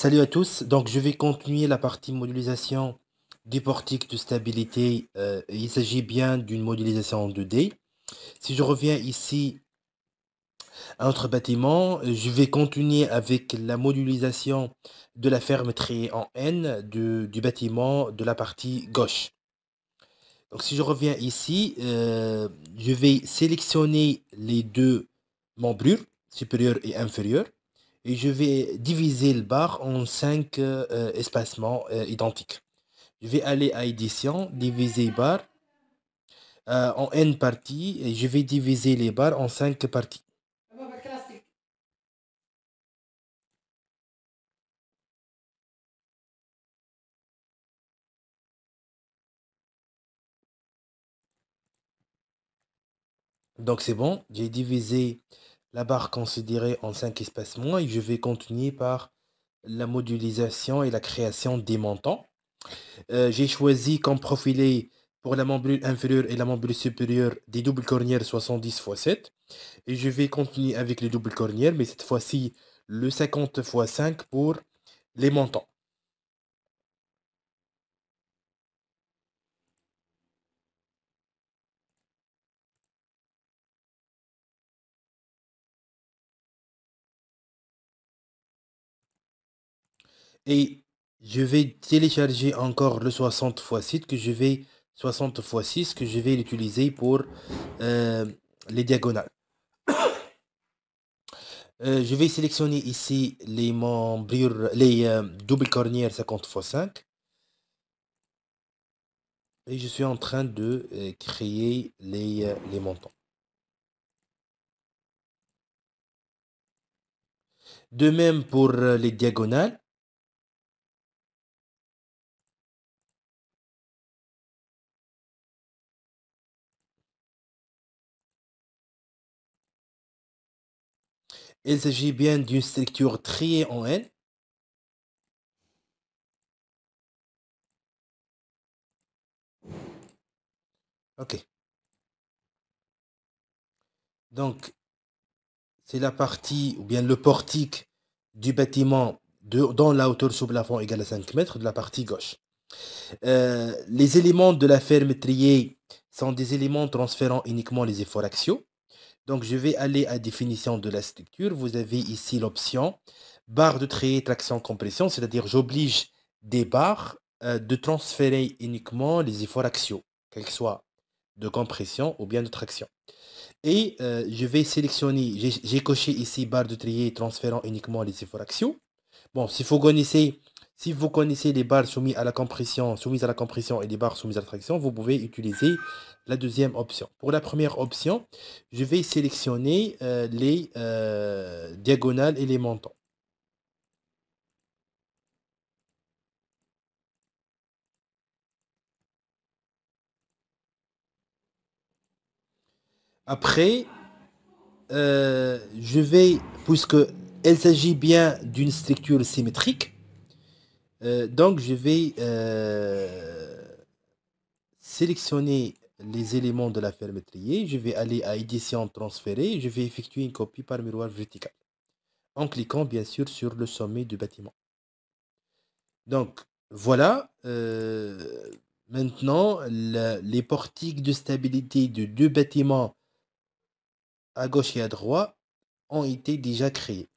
Salut à tous. Donc, je vais continuer la partie modélisation du portique de stabilité. Il s'agit bien d'une modélisation en 2D. Si je reviens ici à notre bâtiment, je vais continuer avec la modélisation de la ferme triée en N du bâtiment de la partie gauche. Donc, si je reviens ici, je vais sélectionner les deux membrures, supérieure et inférieure, et je vais diviser le bar en 5 espacements identiques. Je vais aller à édition, diviser bar en n parties, et je vais diviser les barres en 5 parties. Donc c'est bon, j'ai divisé la barre considérée en 5 espacements et je vais continuer par la modélisation et la création des montants. J'ai choisi comme profilé pour la membrure inférieure et la membrure supérieure des doubles cornières 70x7. Et je vais continuer avec les doubles cornières, mais cette fois-ci le 50x5 pour les montants. Et je vais télécharger encore le 60x6 que je vais 60x6 que je vais l'utiliser pour euh, les diagonales. Je vais sélectionner ici les membrures, les doubles cornières 50x5 et je suis en train de créer les montants. De même pour les diagonales. Il s'agit bien d'une structure triée en N. OK. Donc, c'est la partie, ou bien le portique du bâtiment dont la hauteur sous plafond égale à 5 mètres de la partie gauche. Les éléments de la ferme triée sont des éléments transférant uniquement les efforts axiaux. Donc, je vais aller à définition de la structure. Vous avez ici l'option barre de triée, traction, compression, c'est-à-dire j'oblige des barres de transférer uniquement les efforts axiaux, quels que soient de compression ou bien de traction. Et je vais sélectionner, j'ai coché ici barre de triée transférant uniquement les efforts axiaux. Bon, si vous connaissez les barres soumises à la compression et les barres soumises à la traction, vous pouvez utiliser la deuxième option. Pour la première option, je vais sélectionner les diagonales et les montants. Après, je vais, puisque il s'agit bien d'une structure symétrique, donc je vais sélectionner les éléments de la ferme triée. Je vais aller à édition transférer. Je vais effectuer une copie par miroir vertical en cliquant bien sûr sur le sommet du bâtiment. Donc voilà, maintenant les portiques de stabilité de deux bâtiments à gauche et à droite ont été déjà créés.